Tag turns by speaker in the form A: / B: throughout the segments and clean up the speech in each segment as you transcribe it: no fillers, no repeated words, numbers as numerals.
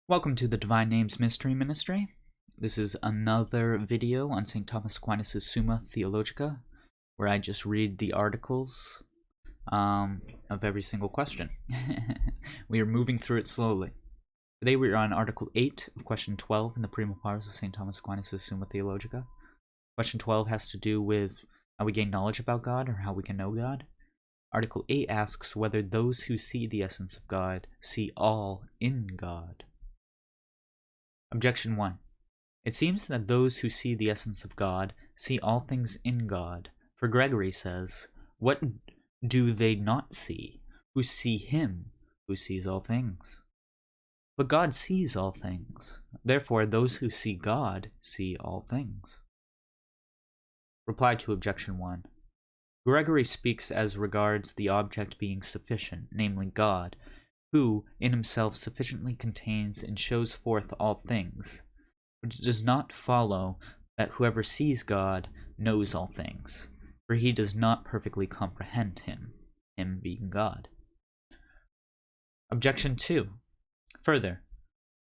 A: Welcome to the Divine Names Mystery Ministry. This is another video on St. Thomas Aquinas' Summa Theologica, where I just read the articles of every single question. We are moving through it slowly. Today we are on Article 8 of Question 12 in the Prima Pars of St. Thomas Aquinas' Summa Theologica. Question 12 has to do with how we gain knowledge about God, or how we can know God. Article 8 asks whether those who see the essence of God see all in God. Objection 1. It seems that those who see the essence of God see all things in God. For Gregory says, "What do they not see, who see him who sees all things?" But God sees all things. Therefore, those who see God see all things. Reply to Objection 1. Gregory speaks as regards the object being sufficient, namely God, who in himself sufficiently contains and shows forth all things, which does not follow that whoever sees God knows all things, for he does not perfectly comprehend him being God. Objection 2. Further,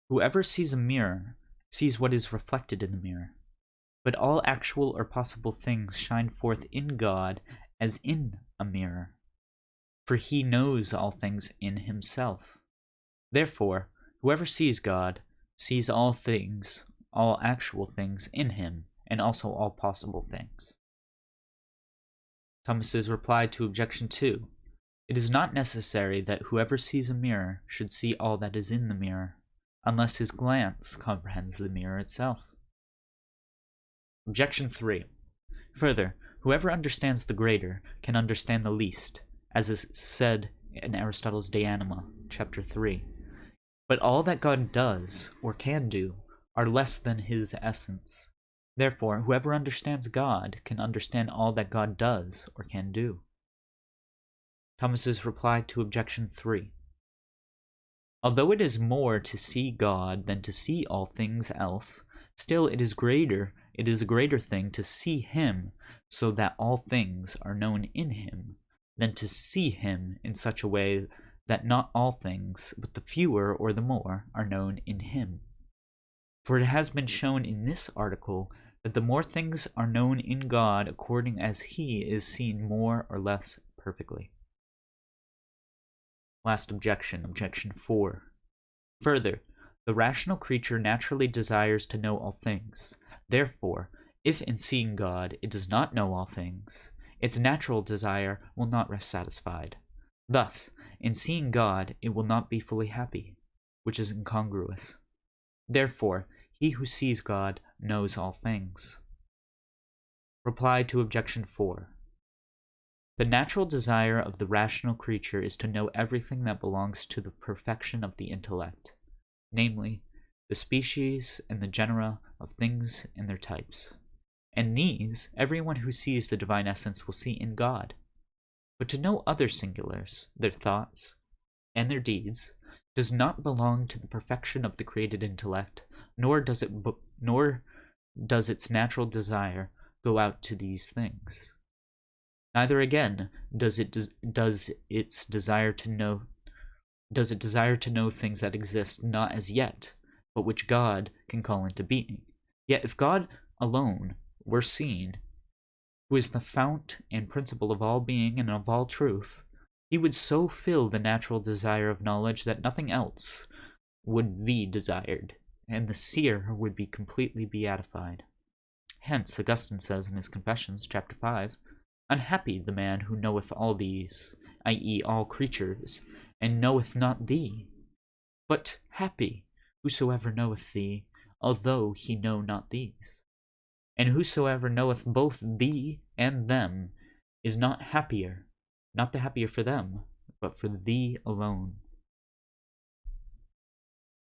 A: whoever sees a mirror sees what is reflected in the mirror, but all actual or possible things shine forth in God as in a mirror, for he knows all things in himself. Therefore, whoever sees God sees all things, all actual things in him, and also all possible things. Thomas's reply to Objection 2. It is not necessary that whoever sees a mirror should see all that is in the mirror, unless his glance comprehends the mirror itself. Objection 3. Further, whoever understands the greater can understand the least, as is said in Aristotle's De Anima, chapter 3. But all that God does, or can do, are less than his essence. Therefore, whoever understands God can understand all that God does, or can do. Thomas's reply to Objection 3. Although it is more to see God than to see all things else, still it is a greater thing to see him so that all things are known in him, than to see him in such a way that not all things, but the fewer or the more, are known in him. For it has been shown in this article that the more things are known in God according as he is seen more or less perfectly. Last objection, Objection 4. Further, the rational creature naturally desires to know all things. Therefore, if in seeing God it does not know all things, its natural desire will not rest satisfied. Thus, in seeing God, it will not be fully happy, which is incongruous. Therefore, he who sees God knows all things. Reply to Objection 4. The natural desire of the rational creature is to know everything that belongs to the perfection of the intellect, namely, the species and the genera of things and their types. And these, everyone who sees the divine essence will see in God. But to know other singulars, their thoughts, and their deeds, does not belong to the perfection of the created intellect, nor does its natural desire go out to these things. Neither again does it desire to know things that exist not as yet, but which God can call into being. Yet if God alone were seen, who is the fount and principle of all being and of all truth, he would so fill the natural desire of knowledge that nothing else would be desired, and the seer would be completely beatified. Hence, Augustine says in his Confessions, chapter 5, "Unhappy the man who knoweth all these, i.e., all creatures, and knoweth not thee. But happy whosoever knoweth thee, although he know not these. And whosoever knoweth both thee and them is not the happier for them, but for thee alone."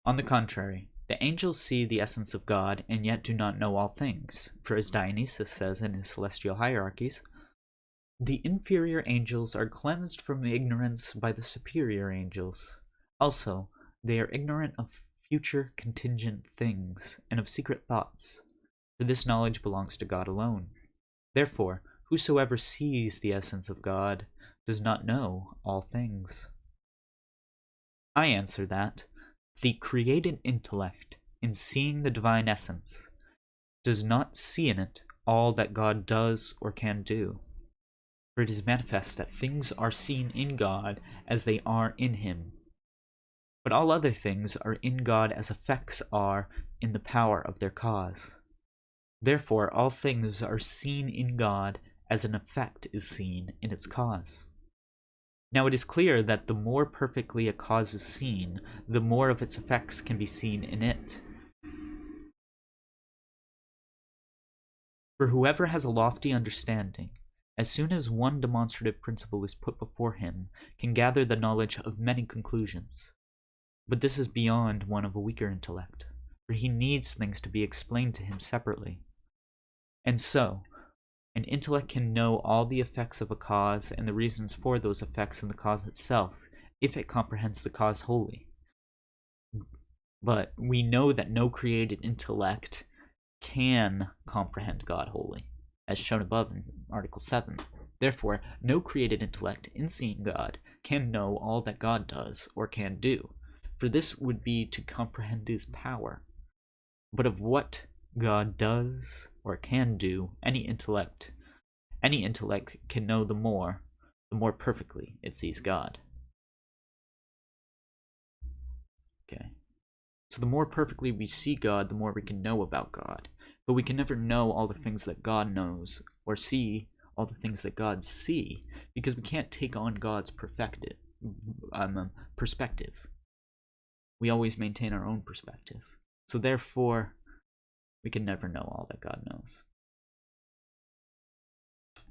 A: On the contrary, the angels see the essence of God and yet do not know all things, for as Dionysius says in his Celestial Hierarchies, "The inferior angels are cleansed from ignorance by the superior angels. Also, they are ignorant of future contingent things and of secret thoughts, for this knowledge belongs to God alone. Therefore, whosoever sees the essence of God does not know all things." I answer that The created intellect, in seeing the divine essence, does not see in it all that God does or can do. For it is manifest that things are seen in God as they are in him. But all other things are in God as effects are in the power of their cause. Therefore all things are seen in God as an effect is seen in its cause. Now it is clear that the more perfectly a cause is seen, the more of its effects can be seen in it. For whoever has a lofty understanding, as soon as one demonstrative principle is put before him, can gather the knowledge of many conclusions. But this is beyond one of a weaker intellect, for he needs things to be explained to him separately. And so, an intellect can know all the effects of a cause and the reasons for those effects in the cause itself, if it comprehends the cause wholly. But we know that no created intellect can comprehend God wholly, as shown above in Article 7. Therefore, no created intellect, in seeing God, can know all that God does or can do, for this would be to comprehend his power. But of what God does or can do, any intellect can know the more perfectly it sees God. Okay. So the more perfectly we see God, the more we can know about God. But we can never know all the things that God knows, or see all the things that God see, because we can't take on God's perspective. We always maintain our own perspective. So therefore, we can never know all that God knows.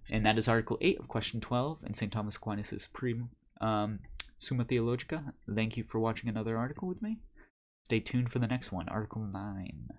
A: And that is Article 8 of Question 12 in St. Thomas Aquinas' Summa Theologica. Thank you for watching another article with me. Stay tuned for the next one, Article 9.